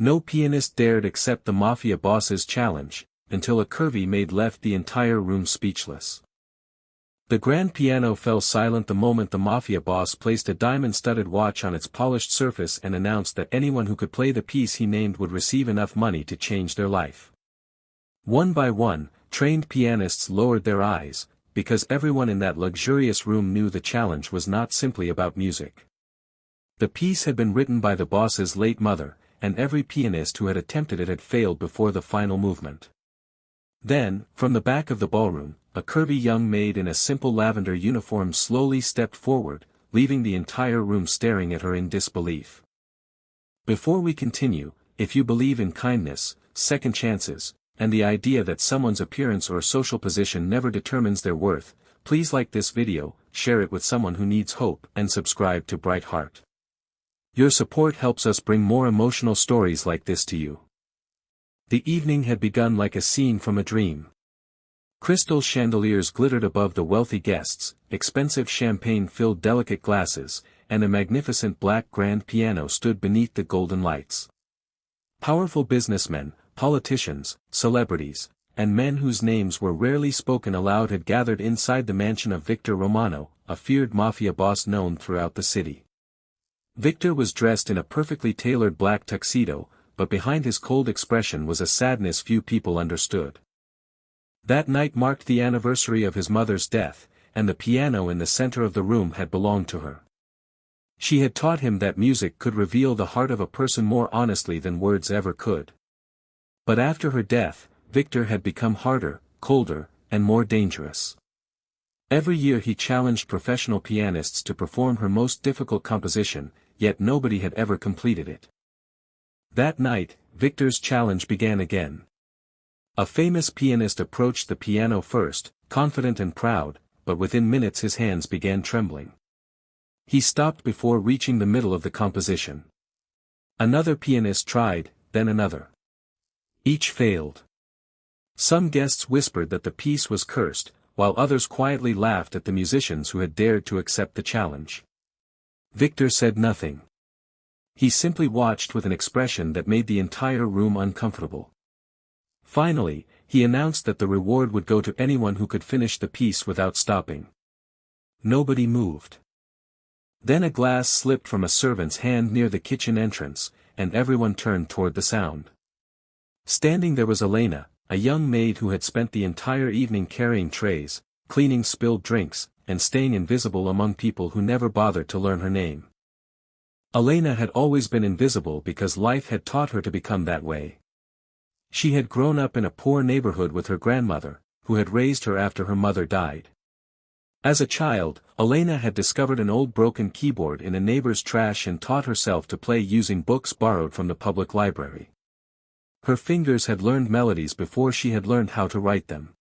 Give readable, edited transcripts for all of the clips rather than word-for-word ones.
No pianist dared accept the Mafia boss's challenge, until a Curvy Maid left the entire room speechless. The grand piano fell silent the moment the Mafia boss placed a diamond-studded watch on its polished surface and announced that anyone who could play the piece he named would receive enough money to change their life. One by one, trained pianists lowered their eyes, because everyone in that luxurious room knew the challenge was not simply about music. The piece had been written by the boss's late mother, and every pianist who had attempted it had failed before the final movement. Then, from the back of the ballroom, a curvy young maid in a simple lavender uniform slowly stepped forward, leaving the entire room staring at her in disbelief. Before we continue, if you believe in kindness, second chances, and the idea that someone's appearance or social position never determines their worth, please like this video, share it with someone who needs hope, and subscribe to Bright Heart. Your support helps us bring more emotional stories like this to you. The evening had begun like a scene from a dream. Crystal chandeliers glittered above the wealthy guests, expensive champagne filled delicate glasses, and a magnificent black grand piano stood beneath the golden lights. Powerful businessmen, politicians, celebrities, and men whose names were rarely spoken aloud had gathered inside the mansion of Victor Romano, a feared mafia boss known throughout the city. Victor was dressed in a perfectly tailored black tuxedo, but behind his cold expression was a sadness few people understood. That night marked the anniversary of his mother's death, and the piano in the center of the room had belonged to her. She had taught him that music could reveal the heart of a person more honestly than words ever could. But after her death, Victor had become harder, colder, and more dangerous. Every year he challenged professional pianists to perform her most difficult composition, yet nobody had ever completed it. That night, Victor's challenge began again. A famous pianist approached the piano first, confident and proud, but within minutes his hands began trembling. He stopped before reaching the middle of the composition. Another pianist tried, then another. Each failed. Some guests whispered that the piece was cursed, while others quietly laughed at the musicians who had dared to accept the challenge. Victor said nothing. He simply watched with an expression that made the entire room uncomfortable. Finally, he announced that the reward would go to anyone who could finish the piece without stopping. Nobody moved. Then a glass slipped from a servant's hand near the kitchen entrance, and everyone turned toward the sound. Standing there was Elena, a young maid who had spent the entire evening carrying trays, cleaning spilled drinks, and staying invisible among people who never bothered to learn her name. Elena had always been invisible because life had taught her to become that way. She had grown up in a poor neighborhood with her grandmother, who had raised her after her mother died. As a child, Elena had discovered an old broken keyboard in a neighbor's trash and taught herself to play using books borrowed from the public library. Her fingers had learned melodies before she had learned how to write them.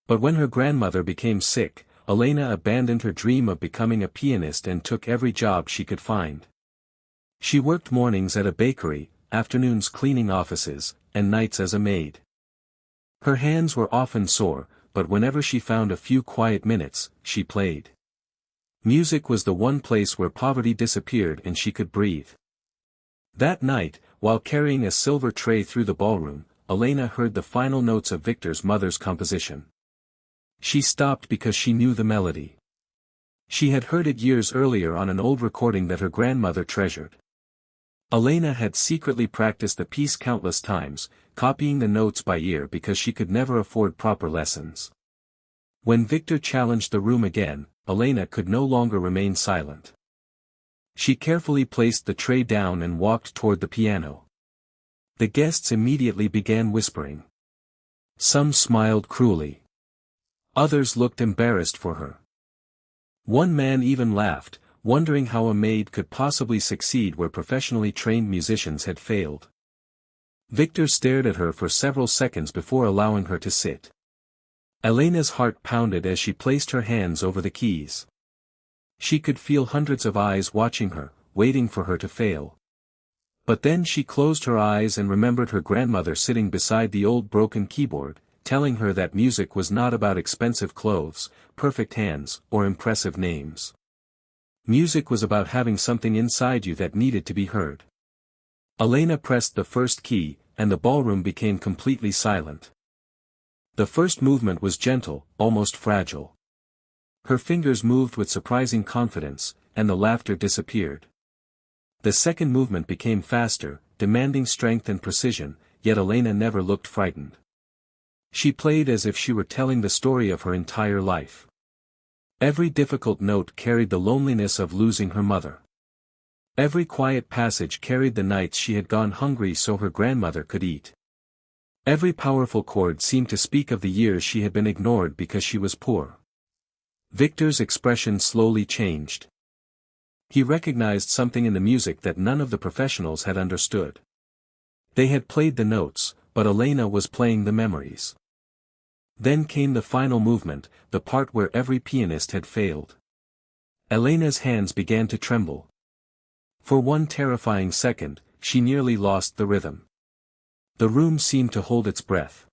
But when her grandmother became sick, Elena abandoned her dream of becoming a pianist and took every job she could find. She worked mornings at a bakery, afternoons cleaning offices, and nights as a maid. Her hands were often sore, but whenever she found a few quiet minutes, she played. Music was the one place where poverty disappeared and she could breathe. That night, while carrying a silver tray through the ballroom, Elena heard the final notes of Victor's mother's composition. She stopped because she knew the melody. She had heard it years earlier on an old recording that her grandmother treasured. Elena had secretly practiced the piece countless times, copying the notes by ear because she could never afford proper lessons. When Victor challenged the room again, Elena could no longer remain silent. She carefully placed the tray down and walked toward the piano. The guests immediately began whispering. Some smiled cruelly. Others looked embarrassed for her. One man even laughed, wondering how a maid could possibly succeed where professionally trained musicians had failed. Victor stared at her for several seconds before allowing her to sit. Elena's heart pounded as she placed her hands over the keys. She could feel hundreds of eyes watching her, waiting for her to fail. But then she closed her eyes and remembered her grandmother sitting beside the old broken keyboard, telling her that music was not about expensive clothes, perfect hands, or impressive names. Music was about having something inside you that needed to be heard. Elena pressed the first key, and the ballroom became completely silent. The first movement was gentle, almost fragile. Her fingers moved with surprising confidence, and the laughter disappeared. The second movement became faster, demanding strength and precision, yet Elena never looked frightened. She played as if she were telling the story of her entire life. Every difficult note carried the loneliness of losing her mother. Every quiet passage carried the nights she had gone hungry so her grandmother could eat. Every powerful chord seemed to speak of the years she had been ignored because she was poor. Victor's expression slowly changed. He recognized something in the music that none of the professionals had understood. They had played the notes, but Elena was playing the memories. Then came the final movement, the part where every pianist had failed. Elena's hands began to tremble. For one terrifying second, she nearly lost the rhythm. The room seemed to hold its breath.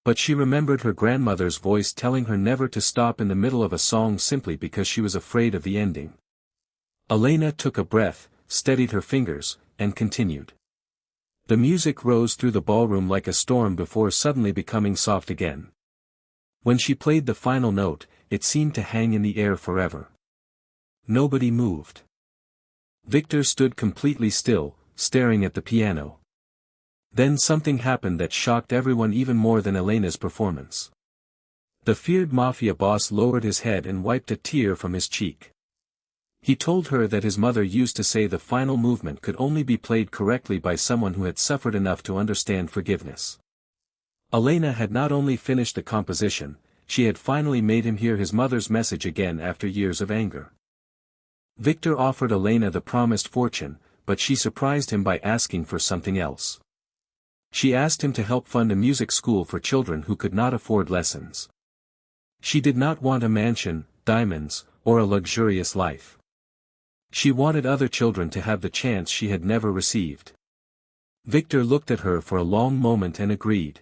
But she remembered her grandmother's voice telling her never to stop in the middle of a song simply because she was afraid of the ending. Elena took a breath, steadied her fingers, and continued. The music rose through the ballroom like a storm before suddenly becoming soft again. When she played the final note, it seemed to hang in the air forever. Nobody moved. Victor stood completely still, staring at the piano. Then something happened that shocked everyone even more than Elena's performance. The feared Mafia boss lowered his head and wiped a tear from his cheek. He told her that his mother used to say the final movement could only be played correctly by someone who had suffered enough to understand forgiveness. Elena had not only finished the composition, she had finally made him hear his mother's message again after years of anger. Victor offered Elena the promised fortune, but she surprised him by asking for something else. She asked him to help fund a music school for children who could not afford lessons. She did not want a mansion, diamonds, or a luxurious life. She wanted other children to have the chance she had never received. Victor looked at her for a long moment and agreed.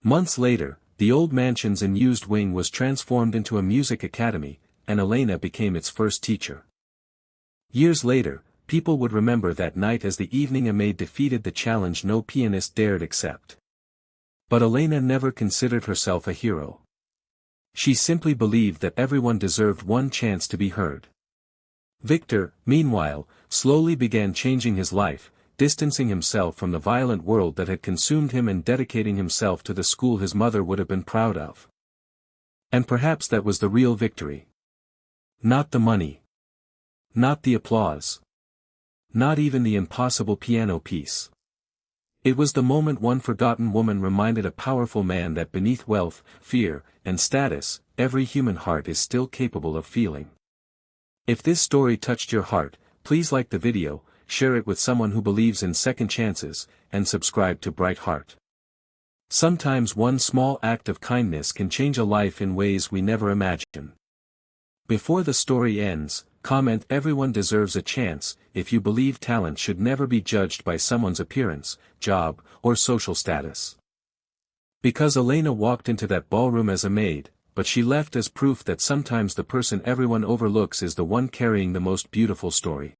Months later, the old mansion's unused wing was transformed into a music academy, and Elena became its first teacher. Years later, people would remember that night as the evening a maid defeated the challenge no pianist dared accept. But Elena never considered herself a hero. She simply believed that everyone deserved one chance to be heard. Victor, meanwhile, slowly began changing his life, distancing himself from the violent world that had consumed him and dedicating himself to the school his mother would have been proud of. And perhaps that was the real victory. Not the money. Not the applause. Not even the impossible piano piece. It was the moment one forgotten woman reminded a powerful man that beneath wealth, fear, and status, every human heart is still capable of feeling. If this story touched your heart, please like the video, share it with someone who believes in second chances, and subscribe to Bright Heart. Sometimes one small act of kindness can change a life in ways we never imagined. Before the story ends, comment "Everyone deserves a chance" if you believe talent should never be judged by someone's appearance, job, or social status. Because Elena walked into that ballroom as a maid, but she left as proof that sometimes the person everyone overlooks is the one carrying the most beautiful story.